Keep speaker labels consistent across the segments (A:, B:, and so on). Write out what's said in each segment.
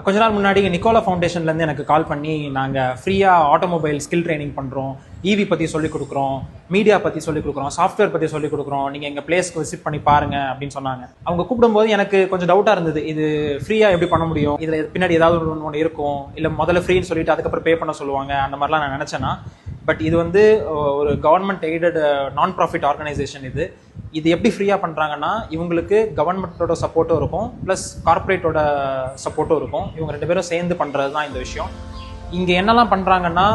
A: கொஞ்ச நாள் முன்னாடி நிக்கோலா ஃபவுண்டேஷன்லேருந்து எனக்கு கால் பண்ணி நாங்கள் ஃப்ரீயாக ஆட்டோமொபைல் ஸ்கில் ட்ரைனிங் பண்ணுறோம், ஈவி பற்றி சொல்லிக் கொடுக்குறோம், மீடியா பற்றி சொல்லிக் கொடுக்குறோம், சாஃப்ட்வேர் பற்றி சொல்லிக் கொடுக்குறோம், நீங்கள் எங்கள் பிளேஸ்க்கு விசிட் பண்ணி பாருங்க அப்படின்னு சொன்னாங்க. அவங்க கூப்பிடும்போது எனக்கு கொஞ்சம் டவுட்டாக இருந்தது, இது ஃப்ரீயாக எப்படி பண்ண முடியும், இதில் பின்னாடி ஏதாவது ஒன்று இருக்கும், இல்லை முதல்ல ஃப்ரீன்னு சொல்லிட்டு அதுக்கப்புறம் பே பண்ண சொல்லுவாங்க, அந்த மாதிரிலாம் நான் நினச்சேன்னா. பட் இது வந்து ஒரு கவர்மெண்ட் எய்டட் நான் ப்ராஃபிட் ஆர்கனைசேஷன். இது எப்படி ஃப்ரீயாக பண்ணுறாங்கன்னா, இவங்களுக்கு கவர்மெண்ட்டோட சப்போர்ட்டும் இருக்கும், ப்ளஸ் கார்ப்பரேட்டோட சப்போர்ட்டும் இருக்கும். இவங்க 2 பேரும் சேர்ந்து பண்ணுறது தான் இந்த விஷயம். இங்கே என்னெல்லாம் பண்ணுறாங்கன்னா,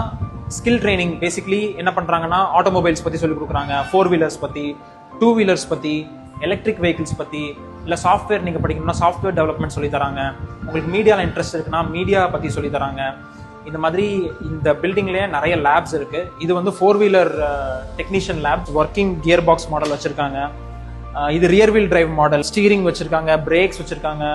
A: ஸ்கில் ட்ரைனிங் பேசிக்லி என்ன பண்ணுறாங்கன்னா, ஆட்டோமொபைல்ஸ் பற்றி சொல்லிக் கொடுக்குறாங்க, 4 வீலர்ஸ் பற்றி, 2 வீலர்ஸ் பற்றி, எலக்ட்ரிக் வெஹிக்கிள்ஸ் பற்றி, இல்லை சாஃப்ட்வேர் நீங்கள் படிக்கணும்னா சாஃப்ட்வேர் டெவலப்மெண்ட் சொல்லி தராங்க. உங்களுக்கு மீடியாவில் இன்ட்ரெஸ்ட் இருக்குன்னா மீடியா பற்றி சொல்லி தராங்க. இந்த மாதிரி இந்த பில்டிங்லேயே நிறைய லேப்ஸ் இருக்குது. இது வந்து 4 wheeler technician labs, working gear box model வச்சுருக்காங்க. இது rear wheel drive model, steering வச்சுருக்காங்க, பிரேக்ஸ் வச்சுருக்காங்க,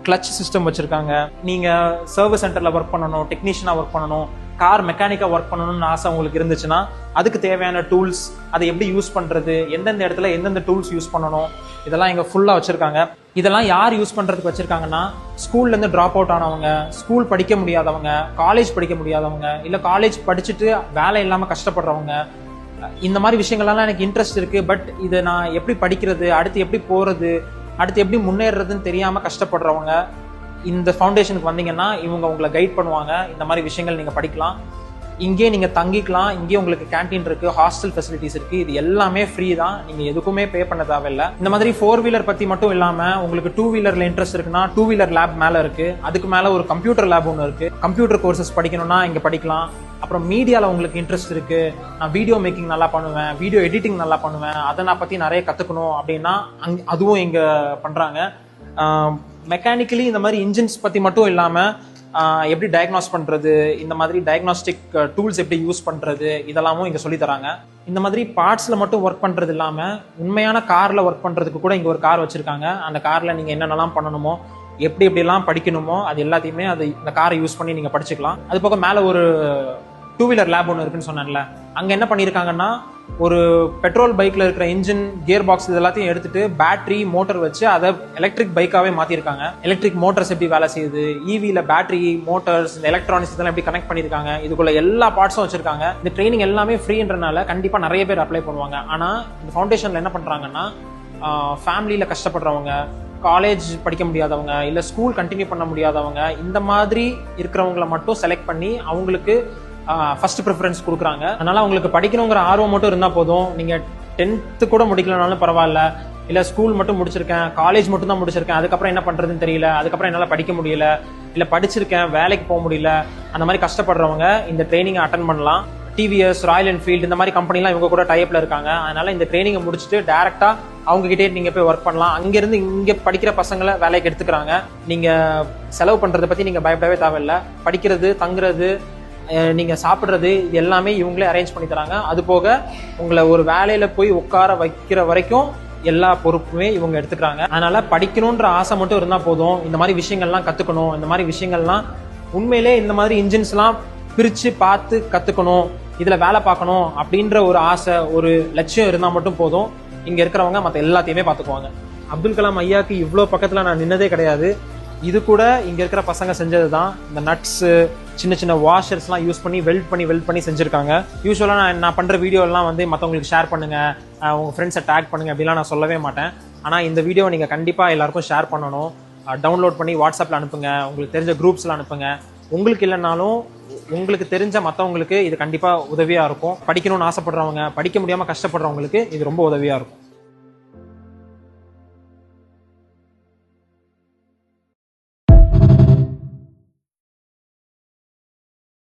A: கிளச் சிஸ்டம் வச்சுருக்காங்க. நீங்கள் சர்வீஸ் சென்டரில் ஒர்க் பண்ணணும், டெக்னீஷியனாக ஒர்க் பண்ணணும், கார் மெக்கானிக்காக ஒர்க் பண்ணணும்னு ஆசை உங்களுக்கு இருந்துச்சுன்னா அதுக்கு தேவையான டூல்ஸ், அதை எப்படி யூஸ் பண்ணுறது, எந்தெந்த இடத்துல எந்தெந்த டூல்ஸ் யூஸ் பண்ணணும், இதெல்லாம் இங்கே ஃபுல்லாக வச்சுருக்காங்க. இதெல்லாம் யார் யூஸ் பண்ணுறதுக்கு வச்சுருக்காங்கன்னா, ஸ்கூல்லேருந்து ட்ராப் அவுட் ஆனவங்க, ஸ்கூல் படிக்க முடியாதவங்க, காலேஜ் படிக்க முடியாதவங்க, இல்லை காலேஜ் படிச்சுட்டு வேலை இல்லாமல் கஷ்டப்படுறவங்க, இந்த மாதிரி விஷயங்கள்லாம் எனக்கு இன்ட்ரெஸ்ட் இருக்குது, பட் இதை நான் எப்படி படிக்கிறது, அடுத்து எப்படி போகிறது, அடுத்து எப்படி முன்னேறதுன்னு தெரியாமல் கஷ்டப்படுறவங்க இந்த ஃபவுண்டேஷனுக்கு வந்தீங்கன்னா இவங்க உங்களை கைட் பண்ணுவாங்க. இந்த மாதிரி விஷயங்கள் நீங்கள் படிக்கலாம், இங்கே நீங்கள் தங்கிக்கலாம், இங்கே உங்களுக்கு கேன்டீன் இருக்குது, ஹாஸ்டல் ஃபெசிலிட்டிஸ் இருக்குது. இது எல்லாமே ஃப்ரீ தான், நீங்கள் எதுக்குமே பே பண்ண தேவையில்லை. இந்த மாதிரி 4 வீலர் பற்றி மட்டும் இல்லாமல் உங்களுக்கு 2 வீலரில் இன்ட்ரெஸ்ட் இருக்குன்னா 2 வீலர் லேப் மேலே இருக்குது. அதுக்கு மேலே ஒரு கம்ப்யூட்டர் லேப் ஒன்று இருக்குது. கம்ப்யூட்டர் கோர்சஸ் படிக்கணும்னா இங்கே படிக்கலாம். அப்புறம் மீடியாவில் உங்களுக்கு இன்ட்ரெஸ்ட் இருக்குது, நான் வீடியோ மேக்கிங் நல்லா பண்ணுவேன், வீடியோ எடிட்டிங் நல்லா பண்ணுவேன், அதை நான் பற்றி நிறைய கற்றுக்கணும் அப்படின்னா அதுவும் இங்கே பண்ணுறாங்க. மெக்கானிக்கலி இந்த மாதிரி இன்ஜின்ஸ் பற்றி மட்டும் இல்லாமல் எப்படி டயக்னாஸ் பண்ணுறது, இந்த மாதிரி டயக்னாஸ்டிக் டூல்ஸ் எப்படி யூஸ் பண்ணுறது, இதெல்லாமும் இங்கே சொல்லித்தராங்க. இந்த மாதிரி பார்ட்ஸில் மட்டும் ஒர்க் பண்ணுறது இல்லாமல் உண்மையான காரில் ஒர்க் பண்ணுறதுக்கு கூட இங்கே ஒரு கார் வச்சுருக்காங்க. அந்த காரில் நீங்கள் என்னென்னலாம் பண்ணணுமோ, எப்படி எப்படிலாம் படிக்கணுமோ அது எல்லாத்தையுமே இந்த காரை யூஸ் பண்ணி நீங்கள் படிச்சுக்கலாம். அது போக மேலே ஒரு 2 வீலர் லேப் ஒன்று இருக்குன்னு சொன்னேன்ல, அங்கே என்ன பண்ணியிருக்காங்கன்னா, ஒரு பெட்ரோல் பைக்கில் இருக்கிற இன்ஜின், கியர் பாக்ஸ் இது எல்லாத்தையும் எடுத்துட்டு பேட்டரி மோட்டர் வச்சு அதை எலக்ட்ரிக் பைக்காகவே மாற்றிருக்காங்க. எலக்ட்ரிக் மோட்டர்ஸ் எப்படி வேலை செய்யுது, ஈவியில் பேட்டரி மோட்டர்ஸ், இந்த எலக்ட்ரானிக்ஸ் இதெல்லாம் எப்படி கனெக்ட் பண்ணியிருக்காங்க, இதுக்குள்ள எல்லா பார்ட்ஸும் வச்சிருக்காங்க. இந்த ட்ரைனிங் எல்லாமே ஃப்ரீன்றனால கண்டிப்பாக நிறைய பேர் அப்ளை பண்ணுவாங்க. ஆனால் இந்த ஃபவுண்டேஷனில் என்ன பண்ணுறாங்கன்னா, ஃபேமிலியில் கஷ்டப்படுறவங்க, காலேஜ் படிக்க முடியாதவங்க, இல்லை ஸ்கூல் கண்டினியூ பண்ண முடியாதவங்க, இந்த மாதிரி இருக்கிறவங்கள மட்டும் செலக்ட் பண்ணி அவங்களுக்கு ஃபர்ஸ்ட் ப்ரிஃபரன்ஸ் கொடுக்குறாங்க. அதனால உங்களுக்கு படிக்கணுங்கிற ஆர்வம் மட்டும் இருந்தால் போதும். நீங்கள் 10th கூட முடிக்கலனாலும் பரவாயில்ல, இல்லை ஸ்கூல் மட்டும் முடிச்சிருக்கேன், காலேஜ் மட்டும் தான் முடிச்சிருக்கேன், அதுக்கப்புறம் என்ன பண்ணுறதுன்னு தெரியல, அதுக்கப்புறம் என்னால் படிக்க முடியல, இல்லை படிச்சிருக்கேன் வேலைக்கு போக முடியல, அந்த மாதிரி கஷ்டப்படுறவங்க இந்த ட்ரைனிங்கை அட்டன் பண்ணலாம். டிவிஎஸ், ராயல் என்ஃபீல்டு இந்த மாதிரி கம்பெனிலாம் இவங்க கூட டைப்ல இருக்காங்க. அதனால இந்த ட்ரைனிங்கை முடிச்சுட்டு டேரெக்டாக அவங்க கிட்டே நீங்கள் போய் ஒர்க் பண்ணலாம். அங்கேருந்து இங்கே படிக்கிற பசங்களை வேலைக்கு எடுத்துக்கிறாங்க. நீங்கள் செலவு பண்ணுறதை பற்றி நீங்கள் பயப்படவே தேவையில்லை. படிக்கிறது, தங்குறது, நீங்கள் சாப்பிட்றது, இது எல்லாமே இவங்களே அரேஞ்ச் பண்ணி தராங்க. அது போக உங்களை ஒரு வேலையில் போய் உட்கார வைக்கிற வரைக்கும் எல்லா பொறுப்புமே இவங்க எடுத்துக்கிறாங்க. அதனால படிக்கணுன்ற ஆசை மட்டும் இருந்தால் போதும். இந்த மாதிரி விஷயங்கள்லாம் கற்றுக்கணும், இந்த மாதிரி விஷயங்கள்லாம் உண்மையிலே இந்த மாதிரி இன்ஜின்ஸ்லாம் பிரித்து பார்த்து கற்றுக்கணும், இதில் வேலை பார்க்கணும் அப்படின்ற ஒரு ஆசை, ஒரு லட்சியம் இருந்தால் மட்டும் போதும். இங்கே இருக்கிறவங்க மற்ற எல்லாத்தையுமே பார்த்துக்குவாங்க. அப்துல் கலாம் ஐயாவுக்கு இவ்வளோ பக்கத்தில் நான் நின்னதே கிடையாது. இது கூட இங்கே இருக்கிற பசங்க செஞ்சது தான். இந்த நட்ஸு, சின்ன சின்ன வாஷர்ஸ்லாம் யூஸ் பண்ணி வெல்ட் பண்ணி செஞ்சுருக்காங்க. யூஸ்வலாக நான் பண்ணுற வீடியோலாம் வந்து மற்றவங்களுக்கு ஷேர் பண்ணுங்கள், உங்கள் ஃப்ரெண்ட்ஸை டேக் பண்ணுங்கள் அப்படிலாம் நான் சொல்லவே மாட்டேன். ஆனால் இந்த வீடியோவை நீங்கள் கண்டிப்பாக எல்லாருக்கும் ஷேர் பண்ணணும். டவுன்லோட் பண்ணி வாட்ஸ்அப்பில் அனுப்புங்க, உங்களுக்கு தெரிஞ்ச குரூப்ஸில் அனுப்புங்க. உங்களுக்கு இல்லைனாலும் உங்களுக்கு தெரிஞ்ச மற்றவங்களுக்கு இது கண்டிப்பாக உதவியாக இருக்கும். படிக்கணும்னு ஆசைப்படுறவங்க, படிக்க முடியாமல் கஷ்டப்படுறவங்களுக்கு இது ரொம்ப உதவியாக இருக்கும்.